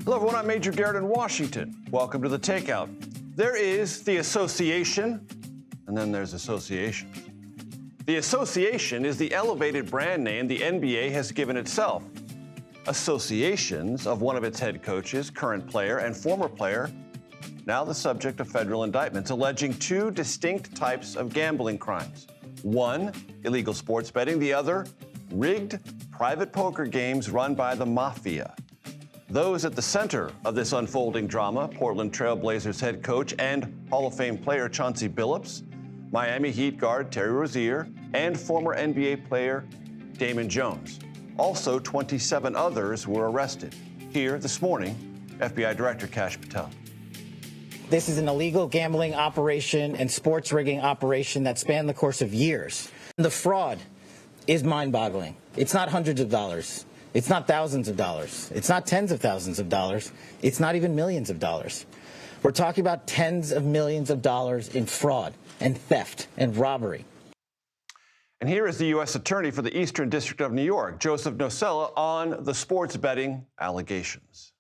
Hello, everyone. I'm Major Garrett in Washington. Welcome to The Takeout. There is the association, and then there's association. The association is the elevated brand name the NBA has given itself. Associations of one of its head coaches, current player and former player, now the subject of federal indictments, alleging two distinct types of gambling crimes. One, illegal sports betting. The other, rigged private poker games run by the mafia. Those at the center of this unfolding drama, Portland Trail Blazers head coach and Hall of Fame player Chauncey Billups, Miami Heat guard Terry Rozier, and former NBA player Damon Jones. Also, 27 others were arrested. Here this morning, FBI Director Kash Patel. This is an illegal gambling operation and sports rigging operation that spanned the course of years. The fraud is mind-boggling. It's not hundreds of dollars. It's not thousands of dollars. It's not tens of thousands of dollars. It's not even millions of dollars. We're talking about tens of millions of dollars in fraud and theft and robbery. And here is the U.S. Attorney for the Eastern District of New York, Joseph Nocella, on the sports betting allegations.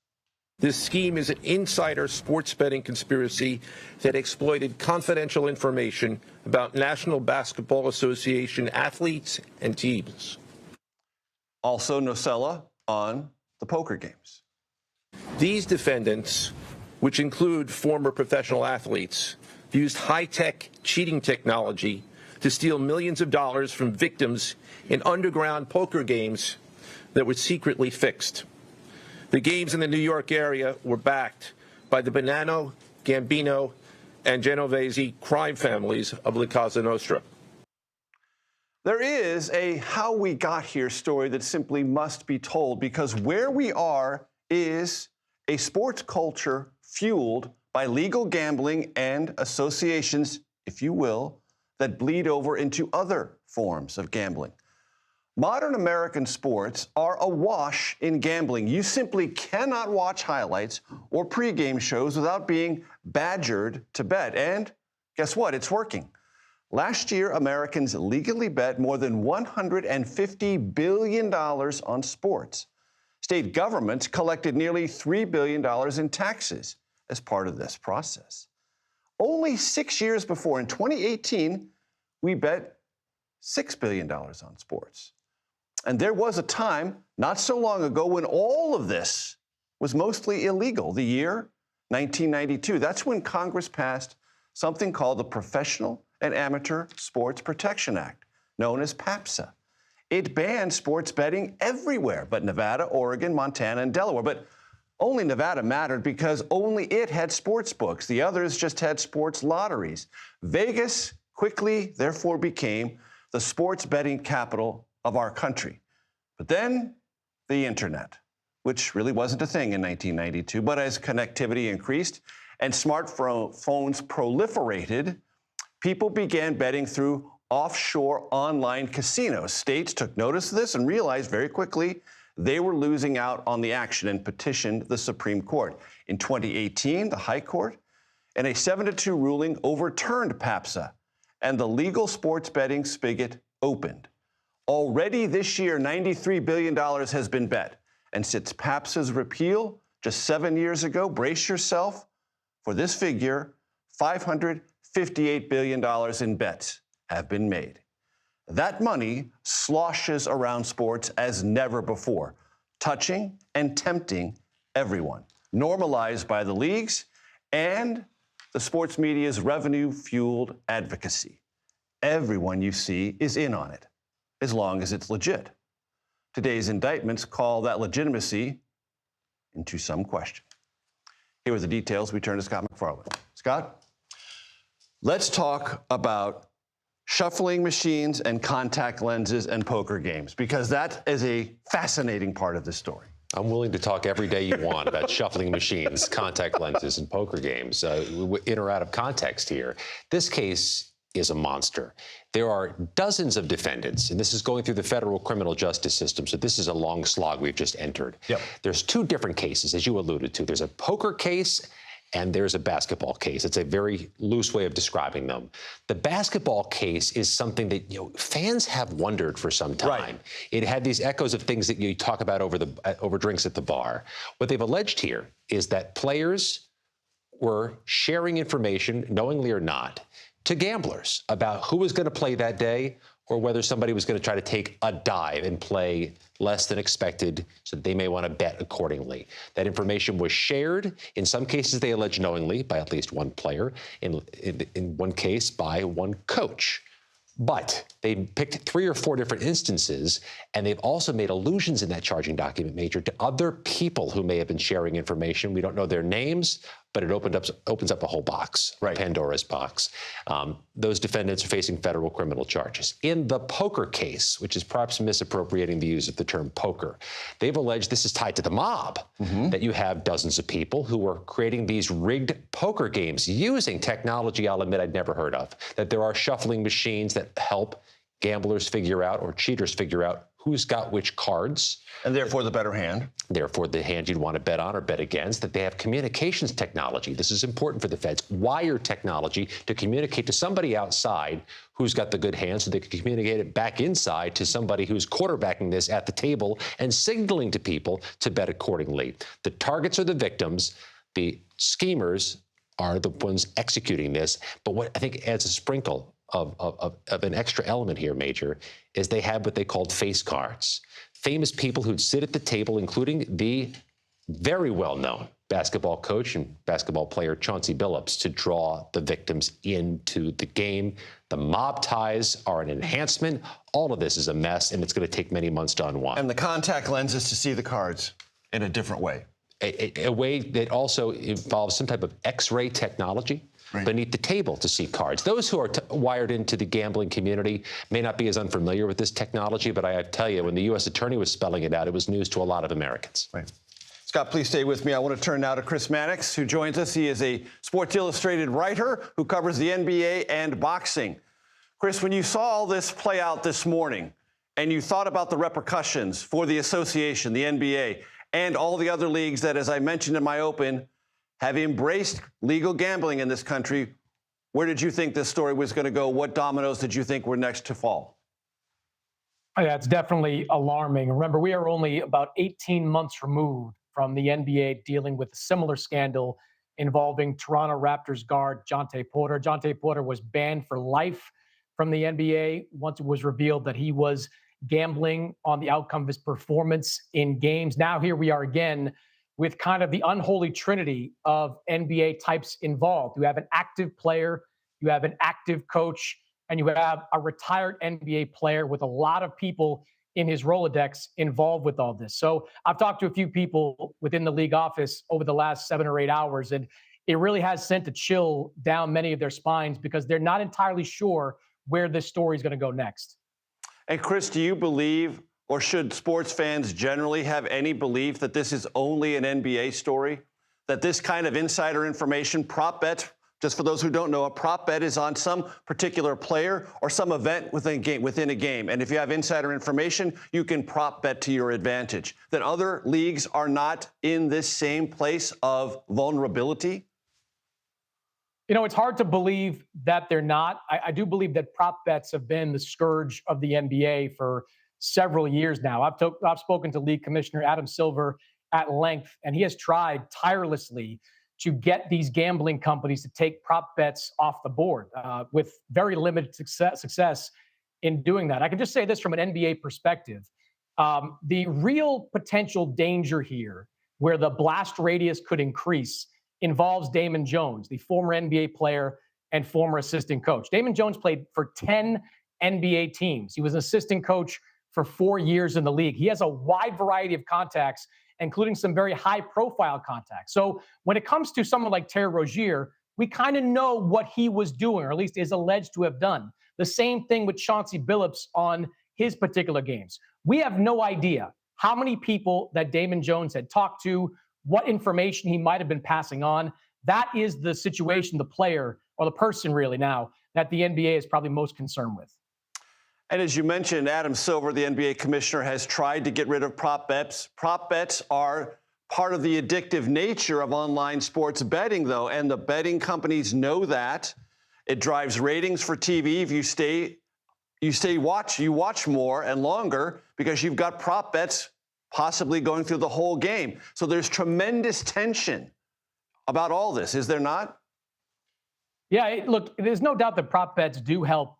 This scheme is an insider sports betting conspiracy that exploited confidential information about National Basketball Association athletes and teams. Also, Nocella on the poker games. These defendants, which include former professional athletes, used high-tech cheating technology to steal millions of dollars from victims in underground poker games that were secretly fixed. The games in the New York area were backed by the Bonanno, Gambino, and Genovese crime families of La Cosa Nostra. There is a how we got here story that simply must be told, because where we are is a sports culture fueled by legal gambling and associations, if you will, that bleed over into other forms of gambling. Modern American sports are awash in gambling. You simply cannot watch highlights or pregame shows without being badgered to bet. And guess what? It's working. Last year, Americans legally bet more than $150 billion on sports. State governments collected nearly $3 billion in taxes as part of this process. Only 6 years before, in 2018, we bet $6 billion on sports. And there was a time not so long ago when all of this was mostly illegal. The year 1992. That's when Congress passed something called the Professional and Amateur Sports Protection Act, known as PAPSA. It banned sports betting everywhere but Nevada, Oregon, Montana, and Delaware. But only Nevada mattered because only it had sports books. The others just had sports lotteries. Vegas quickly, therefore, became the sports betting capital of our country. But then the internet, which really wasn't a thing in 1992, but as connectivity increased and smartphones proliferated, people began betting through offshore online casinos. States took notice of this and realized very quickly they were losing out on the action and petitioned the Supreme Court. In 2018, the High Court, in a 7-2 ruling, overturned PAPSA, and the legal sports betting spigot opened. Already this year, $93 billion has been bet. And since PAPSA's repeal just 7 years ago, brace yourself for this figure, $558 billion in bets have been made. That money sloshes around sports as never before, touching and tempting everyone, normalized by the leagues and the sports media's revenue-fueled advocacy. Everyone you see is in on it, as long as it's legit. Today's indictments call that legitimacy into some question. Here are the details. We turn to Scott MacFarlane. Scott, let's talk about shuffling machines and contact lenses and poker games, because that is a fascinating part of this story. I'm willing to talk every day you want about shuffling machines, contact lenses, and poker games. In or out of context here, this case is a monster. There are dozens of defendants, and this is going through the federal criminal justice system, so this is a long slog we've just entered. Yep. There's two different cases, as you alluded to. There's a poker case and there's a basketball case. It's a very loose way of describing them. The basketball case is something that fans have wondered for some time. Right. It had these echoes of things that you talk about over drinks at the bar. What they've alleged here is that players were sharing information, knowingly or not, to gamblers about who was going to play that day, or whether somebody was going to try to take a dive and play less than expected, so that they may want to bet accordingly. That information was shared, in some cases they allege knowingly, by at least one player, in one case by one coach. But they picked 3 or 4 different instances, and they've also made allusions in that charging document, Major, to other people who may have been sharing information. We don't know their names, but it opens up a whole box, right. Pandora's box. Those defendants are facing federal criminal charges. In the poker case, which is perhaps misappropriating the use of the term poker, they've alleged this is tied to the mob, that you have dozens of people who are creating these rigged poker games using technology I'll admit I'd never heard of, that there are shuffling machines that help gamblers figure out, or cheaters figure out, who's got which cards. And therefore the better hand. Therefore the hand you'd want to bet on or bet against, that they have communications technology. This is important for the feds. Wire technology to communicate to somebody outside who's got the good hand, so they can communicate it back inside to somebody who's quarterbacking this at the table and signaling to people to bet accordingly. The targets are the victims. The schemers are the ones executing this. But what I think adds a sprinkle of an extra element here, Major, is they have what they called face cards. Famous people who'd sit at the table, including the very well-known basketball coach and basketball player Chauncey Billups, to draw the victims into the game. The mob ties are an enhancement. All of this is a mess, and it's going to take many months to unwind. And the contact lenses to see the cards in a different way. A way that also involves some type of X-ray technology beneath the table to see cards. Those who are wired into the gambling community may not be as unfamiliar with this technology, but I tell you, when the U.S. attorney was spelling it out, it was news to a lot of Americans. Right. Scott, please stay with me. I want to turn now to Chris Mannix, who joins us. He is a Sports Illustrated writer who covers the NBA and boxing. Chris, when you saw all this play out this morning, and you thought about the repercussions for the association, the NBA, and all the other leagues that, as I mentioned in my open, have embraced legal gambling in this country, where did you think this story was going to go? What dominoes did you think were next to fall? Yeah, it's definitely alarming. Remember, we are only about 18 months removed from the NBA dealing with a similar scandal involving Toronto Raptors guard Jontay Porter. Jontay Porter was banned for life from the NBA once it was revealed that he was gambling on the outcome of his performance in games. Now here we are again with kind of the unholy trinity of NBA types involved. You have an active player, you have an active coach, and you have a retired NBA player with a lot of people in his Rolodex involved with all this. So I've talked to a few people within the league office over the last 7 or 8 hours, and it really has sent a chill down many of their spines because they're not entirely sure where this story is going to go next. And Chris, do you believe, or should sports fans generally have any belief that this is only an NBA story? That this kind of insider information, prop bets, just for those who don't know, a prop bet is on some particular player or some event within a game. And if you have insider information, you can prop bet to your advantage. That other leagues are not in this same place of vulnerability? You know, it's hard to believe that they're not. I do believe that prop bets have been the scourge of the NBA for several years now. I've spoken to League Commissioner Adam Silver at length, and he has tried tirelessly to get these gambling companies to take prop bets off the board with very limited success in doing that. I can just say this from an NBA perspective. The real potential danger here, where the blast radius could increase, involves Damon Jones, the former NBA player and former assistant coach. Damon Jones played for 10 NBA teams. He was an assistant coach for 4 years in the league. He has a wide variety of contacts, including some very high-profile contacts. So when it comes to someone like Terry Rozier, we kind of know what he was doing, or at least is alleged to have done. The same thing with Chauncey Billups on his particular games. We have no idea how many people that Damon Jones had talked to, what information he might have been passing on. That is the situation, the player, or the person really now, that the NBA is probably most concerned with. And as you mentioned, Adam Silver, the NBA commissioner, has tried to get rid of prop bets. Prop bets are part of the addictive nature of online sports betting, though, and the betting companies know that. It drives ratings for TV. If you watch more and longer because you've got prop bets possibly going through the whole game. So there's tremendous tension about all this, is there not? Yeah, look, there's no doubt that prop bets do help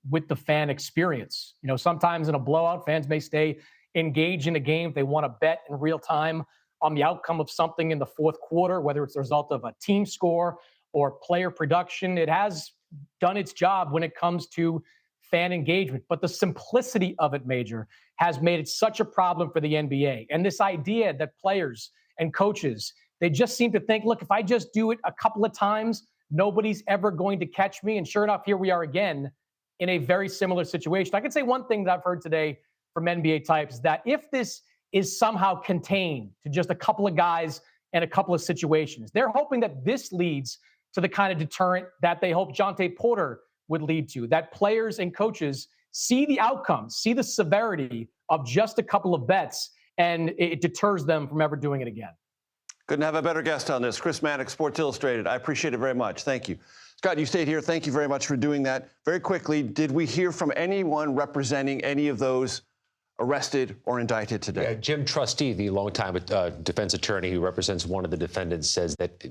with the fan experience. You know, sometimes in a blowout, fans may stay engaged in a game if they want to bet in real time on the outcome of something in the fourth quarter, whether it's the result of a team score or player production. It has done its job when it comes to fan engagement. But the simplicity of it, Major, has made it such a problem for the NBA. And this idea that players and coaches, they just seem to think, look, if I just do it a couple of times, nobody's ever going to catch me. And sure enough, here we are again in a very similar situation. I can say one thing that I've heard today from NBA types, that if this is somehow contained to just a couple of guys and a couple of situations, they're hoping that this leads to the kind of deterrent that they hope Jonte Porter would lead to, that players and coaches see the outcomes, see the severity of just a couple of bets, and it deters them from ever doing it again. Couldn't have a better guest on this. Chris Mannix, Sports Illustrated. I appreciate it very much. Thank you. Scott, you stayed here. Thank you very much for doing that. Very quickly, did we hear from anyone representing any of those arrested or indicted today? Jim Trustee, the longtime defense attorney who represents one of the defendants, says that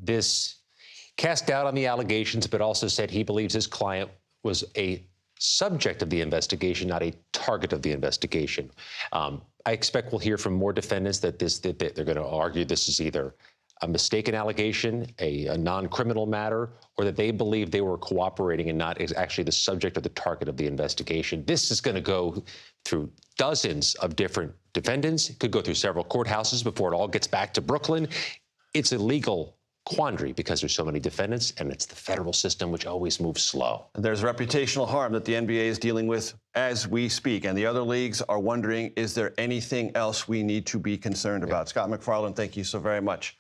this cast doubt on the allegations, but also said he believes his client was a subject of the investigation, not a target of the investigation. I expect we'll hear from more defendants that they're going to argue this is either a mistaken allegation, a non-criminal matter, or that they believe they were cooperating and not actually the subject or the target of the investigation. This is going to go through dozens of different defendants. It could go through several courthouses before it all gets back to Brooklyn. It's a legal quandary because there's so many defendants, and it's the federal system which always moves slow. There's reputational harm that the NBA is dealing with as we speak, and the other leagues are wondering, is there anything else we need to be concerned about? Scott MacFarlane, thank you so very much.